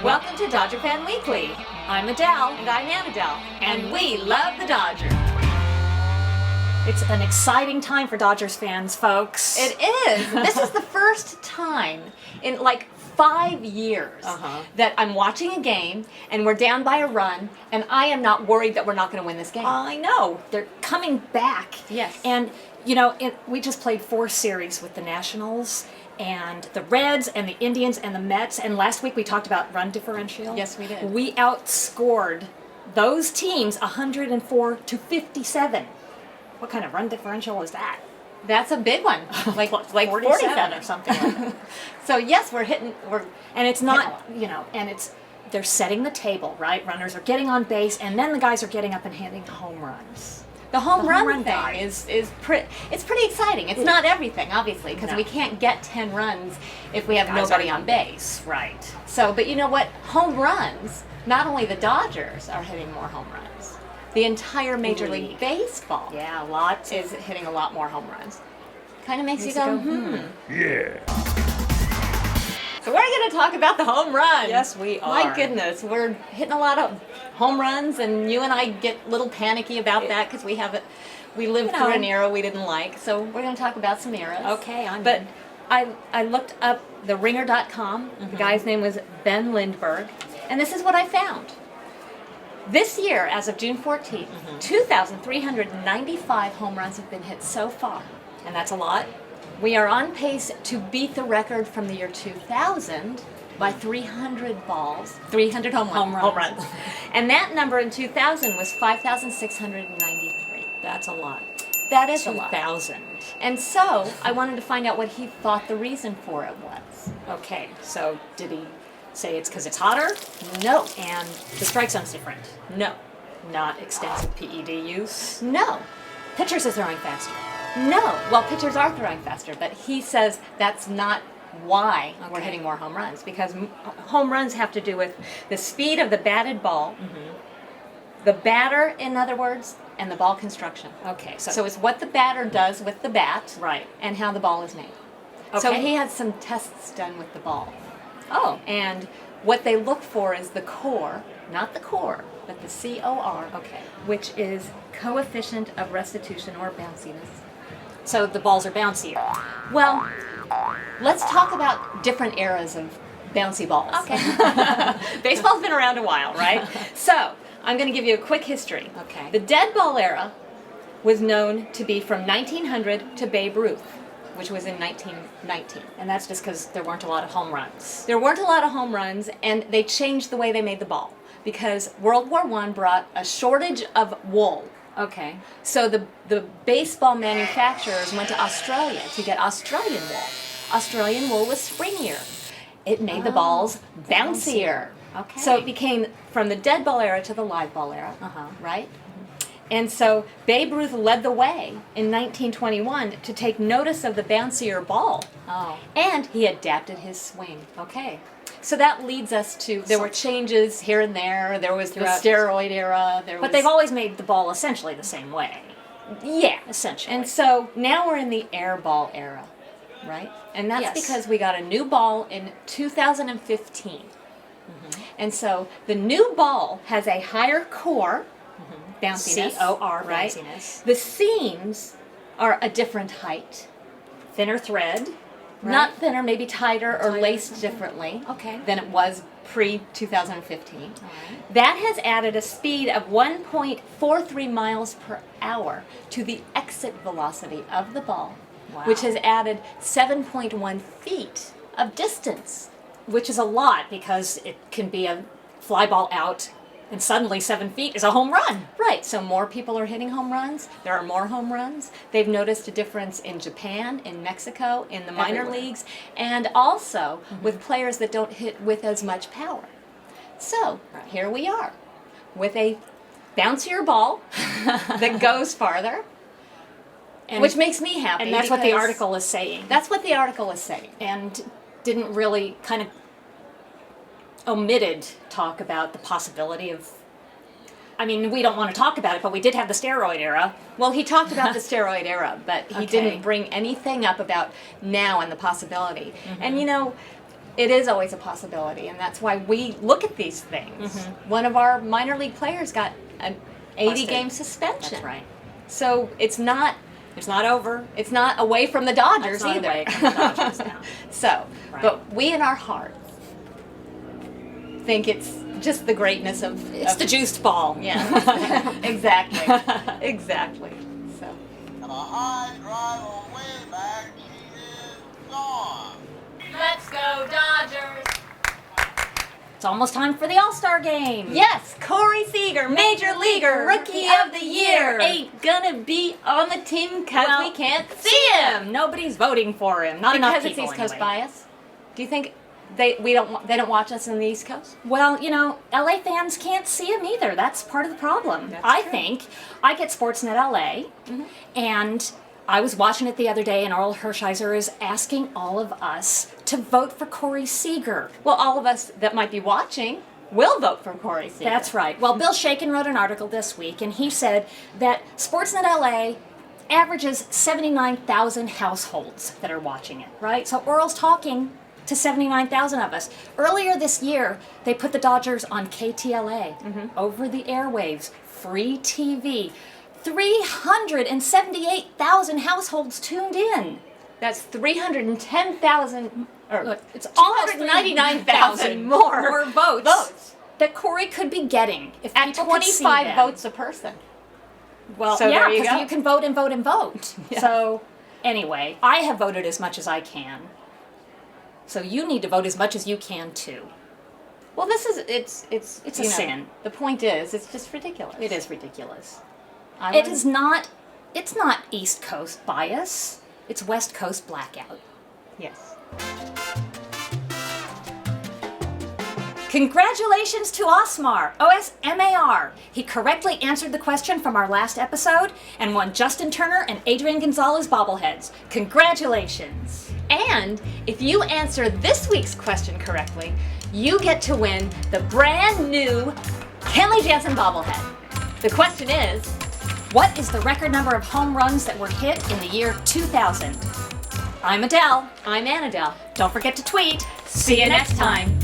Welcome to Dodger Fan Weekly. I'm Adele. And I'm Annadelle. And we love the Dodgers. It's an exciting time for Dodgers fans, folks. It is. This is the first time in like 5 years that I'm watching a game and we're down by a run and I am not worried that we're not going to win this game. I know. They're coming back. Yes. And, you know, we just played 4 series with the Nationals and the Reds and the Indians and the Mets. And last week we talked about run differential. Yes, we did. We outscored those teams 104-57. What kind of run differential is that? That's a big one. Like 47 or something like that. So yes, and it's not, you know, and they're setting the table, right? Runners are getting on base and then the guys are getting up and hitting home runs. The home run thing guy. is pretty exciting. It's not everything, obviously, because we can't get 10 runs if we have nobody on base. Right. So, but you know what? Home runs, not only the Dodgers are hitting more home runs, the entire Major League Baseball is hitting a lot more home runs. Kind of makes you go, Yeah. So we're going to talk about the home run. Yes, we are. My goodness, we're hitting a lot of home runs, and you and I get a little panicky about that because we lived through an era we didn't like. So we're going to talk about some eras. Okay, But I looked up the ringer.com. The guy's name was Ben Lindbergh, and this is what I found. This year, as of June 14th, 2,395 home runs have been hit so far. And that's a lot. We are on pace to beat the record from the year 2000 by 300 home runs. And that number in 2000 was 5,693. That's a lot. That is a lot. 2,000. And so I wanted to find out what he thought the reason for it was. Okay, so did he say it's because it's hotter? No. And the strike zone's different? No. Not extensive PED use? No. Pitchers are throwing faster? No. Well, pitchers are throwing faster, but he says that's not why we're hitting more home runs, because home runs have to do with the speed of the batted ball, the batter, in other words, and the ball construction. Okay. So it's what the batter does with the bat, Right. and how the ball is made. Okay. So he had some tests done with the ball. Oh. And what they look for is the core, not the core, but the COR, Okay. which is coefficient of restitution or bounciness. So the balls are bouncier. Well, let's talk about different eras of bouncy balls. Okay. Baseball's been around a while, right? So, I'm going to give you a quick history. Okay. The dead ball era was known to be from 1900 to Babe Ruth, which was in 1919. And that's just because there weren't a lot of home runs. There weren't a lot of home runs, and they changed the way they made the ball because World War I brought a shortage of wool. Okay. So the baseball manufacturers went to Australia to get Australian wool. Australian wool was springier. It made the balls bouncier. Okay. So it became from the dead ball era to the live ball era, right? And so Babe Ruth led the way in 1921 to take notice of the bouncier ball. Oh. And he adapted his swing. Okay. So that leads us to, there were changes here and there. There was the steroid era. But they've always made the ball essentially the same way. Yeah. Essentially. And so now we're in the air ball era, right? And that's because we got a new ball in 2015. And so the new ball has a higher core, bounciness. COR, right? bounciness. The seams are a different height. Thinner thread. Right? Not thinner, maybe tighter or laced differently than it was pre-2015. Right. That has added a speed of 1.43 miles per hour to the exit velocity of the ball, which has added 7.1 feet of distance. Which is a lot because it can be a fly ball out and suddenly 7 feet is a home run. Right, so more people are hitting home runs. There are more home runs. They've noticed a difference in Japan, in Mexico, in the minor leagues, and also with players that don't hit with as much power. So here we are with a bouncier ball that goes farther, which makes me happy. And that's what the article is saying. That's what the article is saying. And didn't really kind of omitted talk about the possibility of, I mean, we don't want to talk about it, but we did have the steroid era. Well, he talked about the steroid era, but he didn't bring anything up about now and the possibility. And you know, It is always a possibility, and that's why we look at these things. Mm-hmm. One of our minor league players got an 80-game Busted. suspension. That's right. So it's not over. It's not away from the Dodgers It's not either. away from the Dodgers now. So, Right. but we in our hearts think it's just the greatness of It's the juiced ball. Yeah, exactly, exactly. So And a high drive away back, she is gone. let's go Dodgers! It's almost time for the All-Star game. Yes, Corey Seager, Major Leaguer, Rookie of the Year, ain't gonna be on the team because Well, we can't see him. Nobody's voting for him. Not enough Because it's people East Coast anyway. bias. Do you think they don't watch us in the East Coast? Well, LA fans can't see him either. That's part of the problem. That's I true. think I get Sportsnet LA, and I was watching it the other day, and Earl Hershiser is asking all of us to vote for Corey Seager. Well, all of us that might be watching will vote for Corey Seager. That's right. Well, Bill Shaken wrote an article this week, and he said that Sportsnet LA averages 79,000 households that are watching it, right? So Earl's talking to 79,000 of us. Earlier this year, they put the Dodgers on KTLA, over the airwaves, free TV. 378,000 households tuned in. That's 310,000. Look, it's almost 299,000 more votes that Corey could be getting if at people could see 25 them. votes a person. Well, So yeah, there you because go. you can vote and vote and vote. Yeah. So anyway, I have voted as much as I can. So you need to vote as much as you can too. Well, this is it's It's a you know, sin. The point is, it's just ridiculous. It is ridiculous. I It would- is not. It's not East Coast bias. It's West Coast blackout. Yes. Congratulations to Osmar, OSMAR. He correctly answered the question from our last episode and won Justin Turner and Adrian Gonzalez bobbleheads. Congratulations. And if you answer this week's question correctly, you get to win the brand new Kenley Jansen bobblehead. The question is, What is the record number of home runs that were hit in the year 2000? I'm Adele. I'm Annadelle. Don't forget to tweet. See you next time.